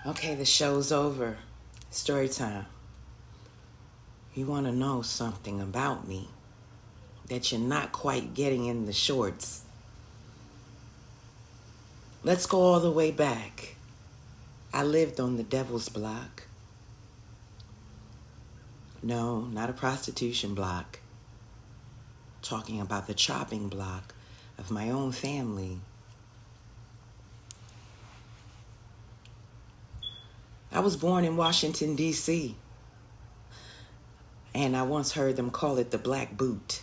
Okay, the show's over. Story time. You want to know something about me that you're not quite getting in the shorts? Let's go all the way back. I lived on the Devil's Block. No, not a prostitution block. Talking about the chopping block of my own family. I was born in Washington, D.C., and I once heard them call it the Black Boot.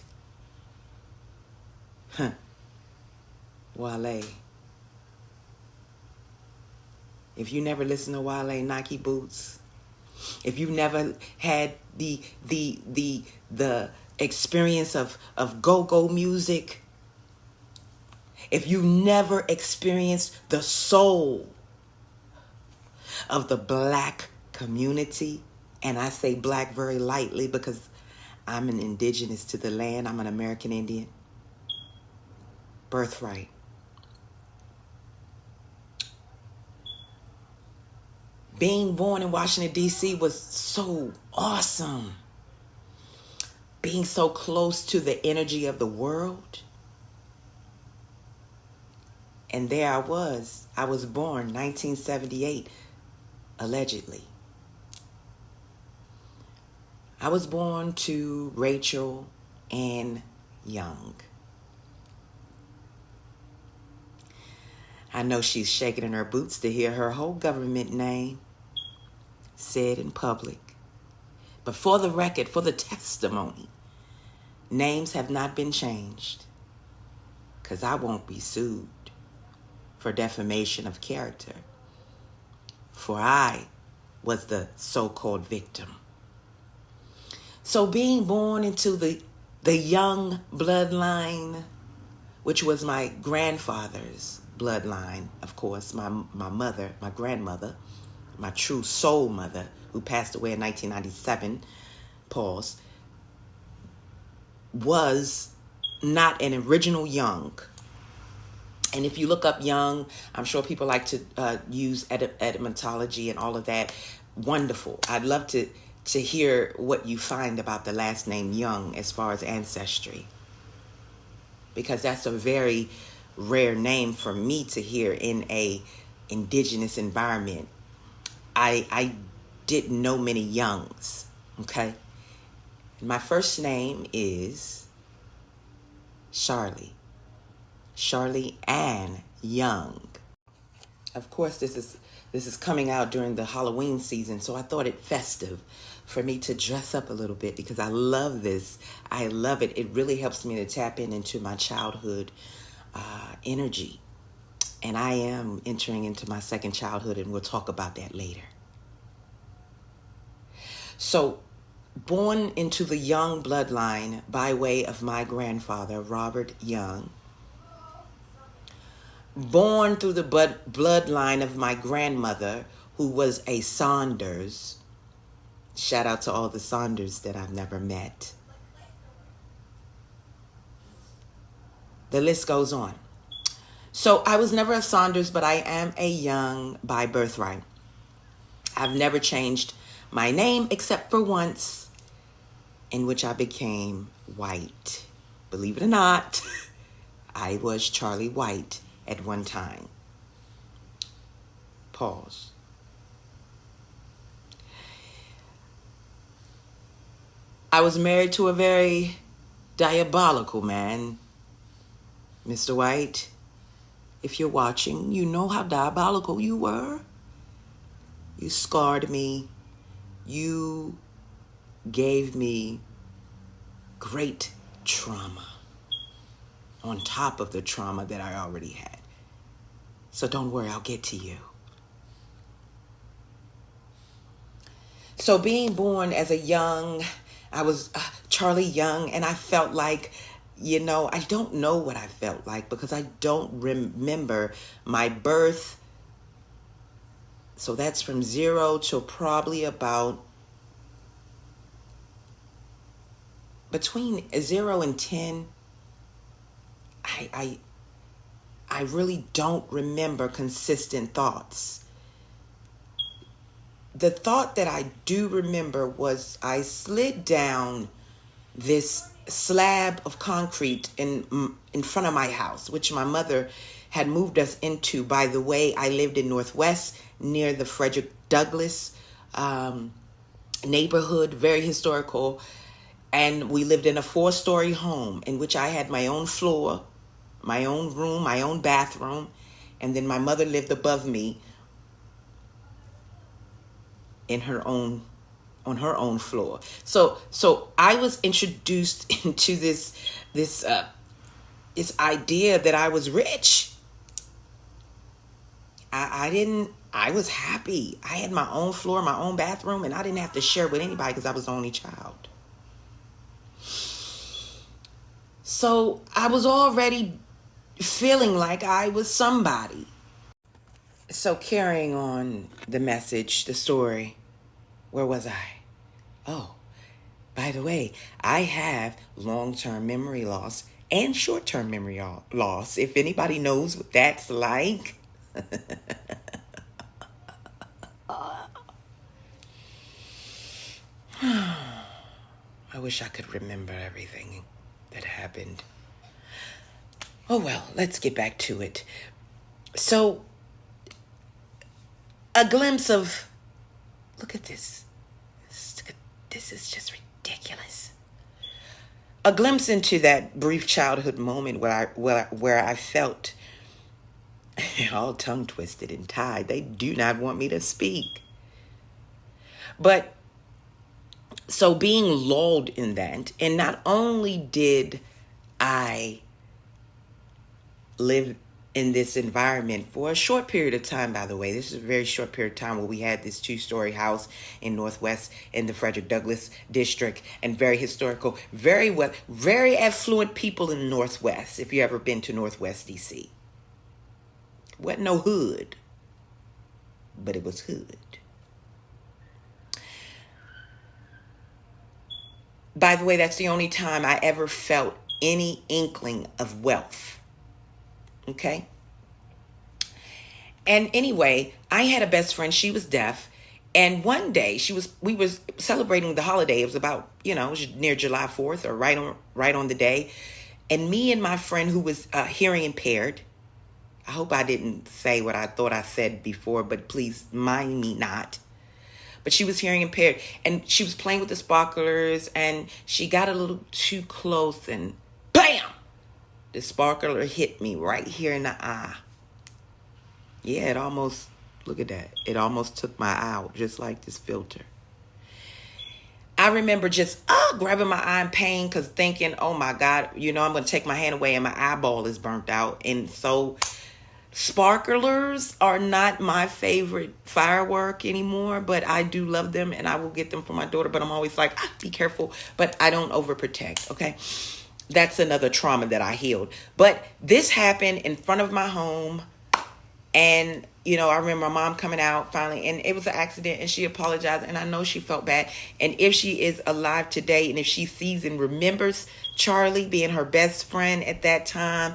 Huh. Wale. If you never listened to Wale, Nike Boots, if you never had the experience of go-go music, if you never experienced the soul of the black community, and I say black very lightly because I'm an indigenous to the land, I'm an American Indian, birthright. Being born in Washington, D.C. was so awesome. Being so close to the energy of the world. And there I was. I was born 1978, allegedly. I was born to Rachel Ann Young. I know she's shaking in her boots to hear her whole government name said in public. But for the record, for the testimony, names have not been changed, because I won't be sued for defamation of character, for I was the so-called victim. So being born into the Young bloodline, which was my grandfather's bloodline, of course, my mother, my grandmother, my true soul mother, who passed away in 1997, pause, was not an original Young. And if you look up Young, I'm sure people like to use etymology and all of that. Wonderful. I'd love to hear what you find about the last name Young as far as ancestry, because that's a very rare name for me to hear in a indigenous environment. I didn't know many Youngs, okay? My first name is Charlie Ann Young. Of course, this is coming out during the Halloween season, so I thought it festive for me to dress up a little bit, because I love this. I love it. It really helps me to tap into my childhood energy. And I am entering into my second childhood, and we'll talk about that later. So, born into the Young bloodline by way of my grandfather, Robert Young. Born through the bloodline of my grandmother, who was a Saunders. Shout out to all the Saunders that I've never met. The list goes on. So I was never a Saunders, but I am a Young by birthright. I've never changed my name except for once, in which I became White. Believe it or not, I was Charlie White at one time. Pause. I was married to a very diabolical man. Mr. White, if you're watching, you know how diabolical you were. You scarred me. You gave me great trauma on top of the trauma that I already had. So don't worry, I'll get to you. So being born as a Young, I was Charlie Young, and I felt like, I don't know what I felt like, because I don't remember my birth. So that's from 0 to probably about between 0 and 10. I really don't remember consistent thoughts. the thought that I do remember was I slid down this slab of concrete in front of my house, which my mother had moved us into. By the way, I lived in Northwest near the Frederick Douglass neighborhood, very historical. And we lived in a 4-story home in which I had my own floor, my own room, my own bathroom. And then my mother lived above me in her own on her own floor. So I was introduced into this idea that I was rich. I was happy. I had my own floor, my own bathroom, and I didn't have to share with anybody because I was the only child. So I was already feeling like I was somebody. So carrying on the message, the story, where was I? Oh, by the way, I have long-term memory loss and short-term memory loss. If anybody knows what that's like. I wish I could remember everything that happened. Oh well, let's get back to it. So, a glimpse of, look at this. This is just ridiculous. A glimpse into that brief childhood moment where I felt all tongue twisted and tied. They do not want me to speak. But so being lulled in that, and not only did I live in this environment for a short period of time, by the way. This is a very short period of time where we had this 2-story house in Northwest in the Frederick Douglass district, and very historical, very affluent people in the Northwest, if you ever been to Northwest DC. Wasn't no hood, but it was hood. By the way, that's the only time I ever felt any inkling of wealth. Okay. And anyway, I had a best friend. She was deaf. And one day we were celebrating the holiday. It was about, it was near July 4th or right on the day. And me and my friend who was hearing impaired, I hope I didn't say what I thought I said before, but please mind me not. But she was hearing impaired, and she was playing with the sparklers, and she got a little too close, and bam! The sparkler hit me right here in the eye. Yeah, it almost, look at that. It almost took my eye out, just like this filter. I remember just grabbing my eye in pain because thinking, oh my God, I'm going to take my hand away and my eyeball is burnt out. And so sparklers are not my favorite firework anymore, but I do love them and I will get them for my daughter. But I'm always like, be careful, but I don't overprotect, okay? That's another trauma that I healed. But this happened in front of my home. And, I remember my mom coming out finally, and it was an accident, and she apologized, and I know she felt bad. And if she is alive today, and if she sees and remembers Charlie being her best friend at that time,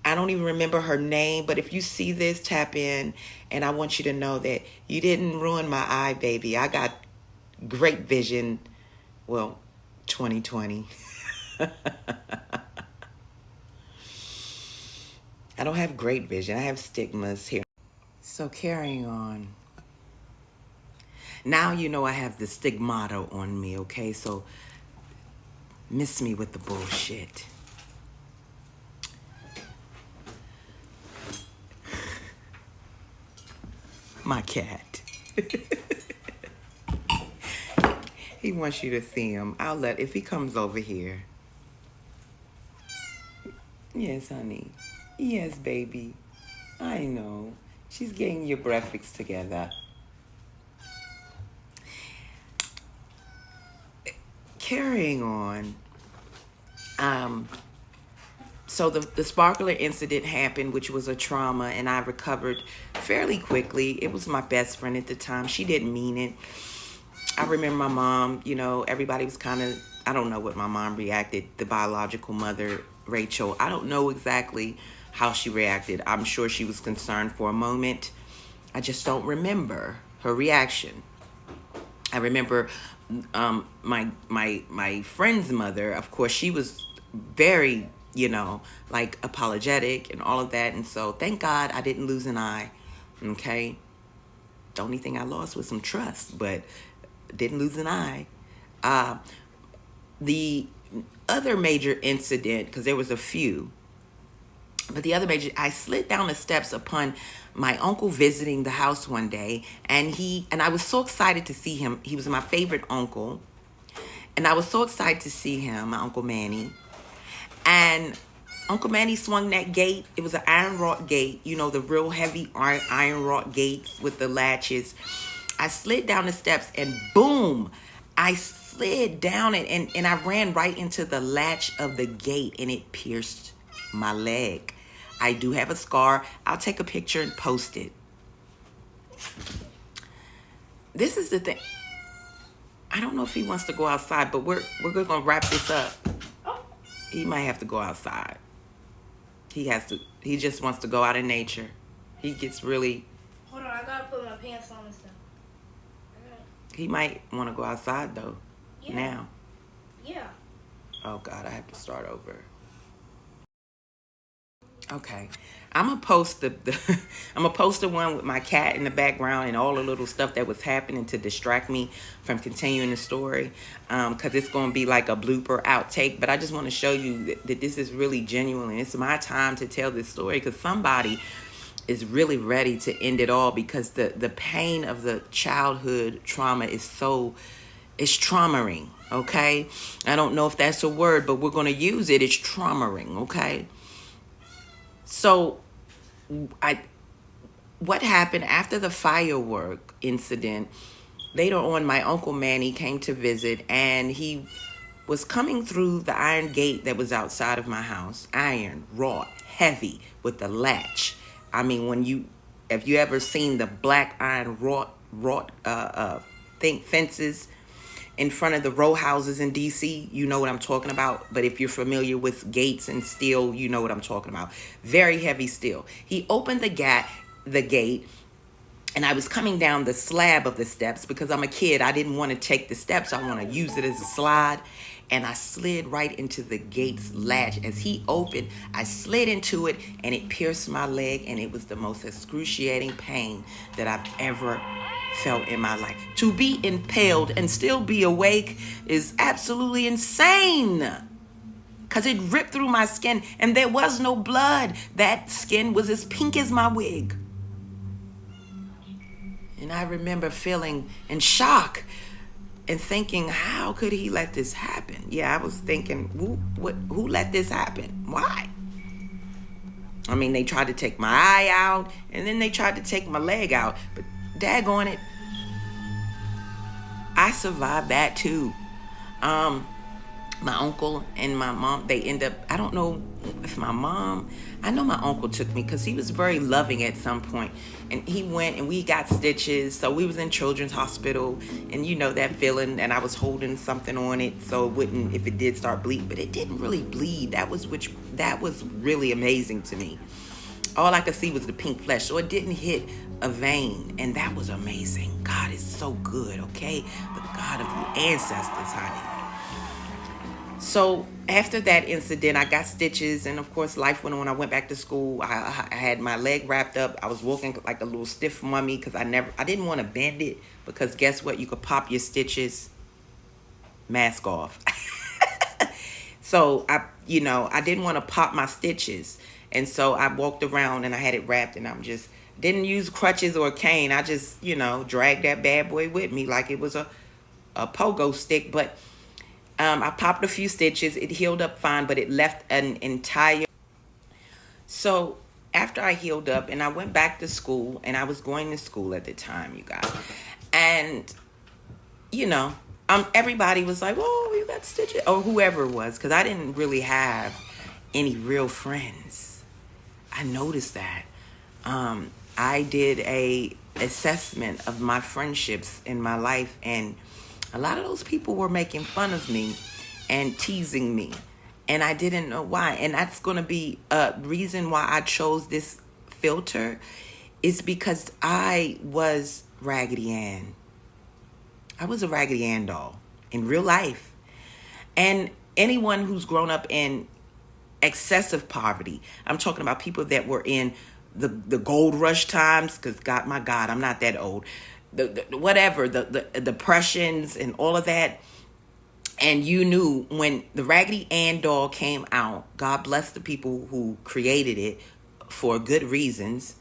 I don't even remember her name, but if you see this, tap in, and I want you to know that you didn't ruin my eye, baby. I got great vision. Well, 2020. I don't have great vision. I have stigmas here. So carrying on. Now I have the stigmata on me, okay? So miss me with the bullshit. My cat. He wants you to see him. If he comes over here. Yes, honey. Yes, baby. I know. She's getting your breakfast together. Carrying on. So the sparkler incident happened, which was a trauma, and I recovered fairly quickly. It was my best friend at the time. She didn't mean it. I remember my mom, everybody was kind of, I don't know what my mom reacted, the biological mother, Rachel. I don't know exactly how she reacted. I'm sure she was concerned for a moment. I just don't remember her reaction. I remember my friend's mother, of course, she was very, like apologetic and all of that. And so thank God I didn't lose an eye. Okay. The only thing I lost was some trust, but didn't lose an eye. Uh, the other major incident, because there was a few, but the other major, I slid down the steps upon my uncle visiting the house one day, and I was so excited to see him. He was my favorite uncle, and I was so excited to see him, my Uncle Manny. And Uncle Manny swung that gate. It was an iron wrought gate, the real heavy iron wrought gates with the latches. I slid down the steps and boom, I slid down it and I ran right into the latch of the gate and it pierced my leg. I do have a scar. I'll take a picture and post it. This is the thing. I don't know if he wants to go outside, but we're going to wrap this up. He might have to go outside. He just wants to go out in nature. He gets really... Hold on, I gotta put my pants on and stuff. He might want to go outside though. Yeah. Now. Yeah. Oh God, I have to start over. Okay, I'm gonna post I'm gonna post the one with my cat in the background and all the little stuff that was happening to distract me from continuing the story, because it's gonna be like a blooper outtake. But I just want to show you that this is really genuine and it's my time to tell this story, because somebody is really ready to end it all, because the pain of the childhood trauma is traumaing. Okay, I don't know if that's a word, but we're gonna use it. It's traumaing. Okay. So, what happened after the firework incident, later on, my Uncle Manny came to visit, and he was coming through the iron gate that was outside of my house. Iron, wrought, heavy, with the latch. I mean, have you ever seen the black iron wrought fences in front of the row houses in DC, you know what I'm talking about. But if you're familiar with gates and steel, you know what I'm talking about. Very heavy steel. He opened the gate, and I was coming down the slab of the steps because I'm a kid. I didn't want to take the steps. I want to use it as a slide. And I slid right into the gate's latch. As he opened, I slid into it, and it pierced my leg, and it was the most excruciating pain that I've ever felt in my life. To be impaled and still be awake is absolutely insane, because it ripped through my skin and there was no blood. That skin was as pink as my wig. And I remember feeling in shock and thinking, how could he let this happen? Yeah, I was thinking, who let this happen? Why? I mean, they tried to take my eye out, and then they tried to take my leg out, but daggone it, I survived that too. My uncle and my mom, they end up, I don't know if I know my uncle took me because he was very loving at some point. And he went and we got stitches. So we was in Children's Hospital, and you know that feeling, and I was holding something on it so it wouldn't, if it did start bleeding, but it didn't really bleed. That was really amazing to me. All I could see was the pink flesh, so it didn't hit a vein, and that was amazing. God is so good, okay? The God of your ancestors, honey. So after that incident, I got stitches, and of course life went on. I went back to school. I had my leg wrapped up. I was walking like a little stiff mummy because I didn't want to bend it, because guess what? You could pop your stitches, mask off. So I didn't want to pop my stitches. And so I walked around and I had it wrapped, and didn't use crutches or a cane. I just, dragged that bad boy with me like it was a pogo stick. But I popped a few stitches. It healed up fine, but it left an entire... So after I healed up and I went back to school, and I was going to school at the time, you guys. And, everybody was like, oh, you got stitches, or whoever it was, because I didn't really have any real friends. I noticed that. I did a assessment of my friendships in my life, and a lot of those people were making fun of me and teasing me, and I didn't know why. And that's going to be a reason why I chose this filter, is because I was Raggedy Ann. I was a Raggedy Ann doll in real life. And anyone who's grown up in excessive poverty, I'm talking about people that were in the gold rush times, because my God, I'm not that old. The depressions and all of that. And you knew when the Raggedy Ann doll came out, God bless the people who created it for good reasons.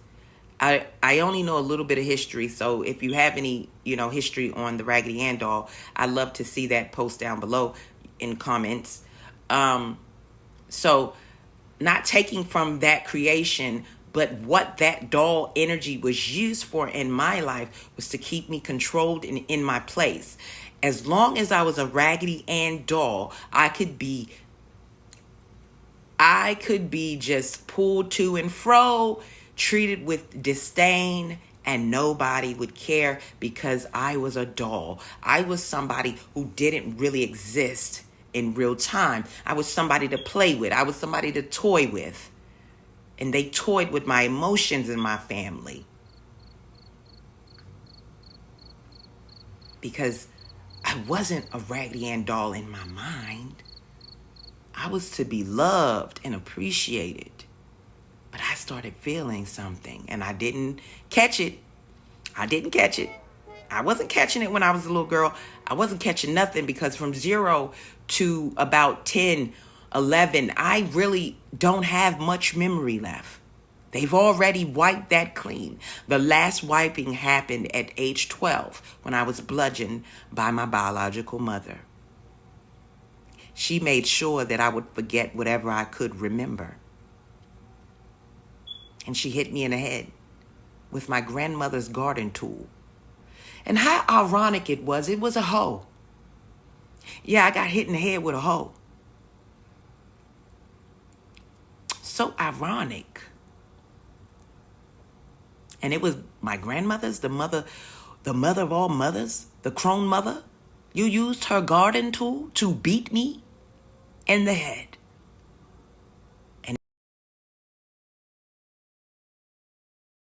I only know a little bit of history, so if you have any, history on the Raggedy Ann doll, I'd love to see that post down below in comments. So not taking from that creation, but what that doll energy was used for in my life was to keep me controlled and in my place. As long as I was a Raggedy Ann doll, I could be just pulled to and fro, treated with disdain, and nobody would care because I was a doll. I was somebody who didn't really exist in real time. I was somebody to play with. I was somebody to toy with. And they toyed with my emotions in my family. Because I wasn't a Raggedy Ann doll in my mind. I was to be loved and appreciated. But I started feeling something and I didn't catch it. I wasn't catching it when I was a little girl. I wasn't catching nothing because from 0 to about 10, 11, I really don't have much memory left. They've already wiped that clean. The last wiping happened at age 12 when I was bludgeoned by my biological mother. She made sure that I would forget whatever I could remember. And she hit me in the head with my grandmother's garden tool. And how ironic it was a hoe. Yeah, I got hit in the head with a hoe. So ironic. And it was my grandmother's, the mother of all mothers, the crone mother. You used her garden tool to beat me in the head.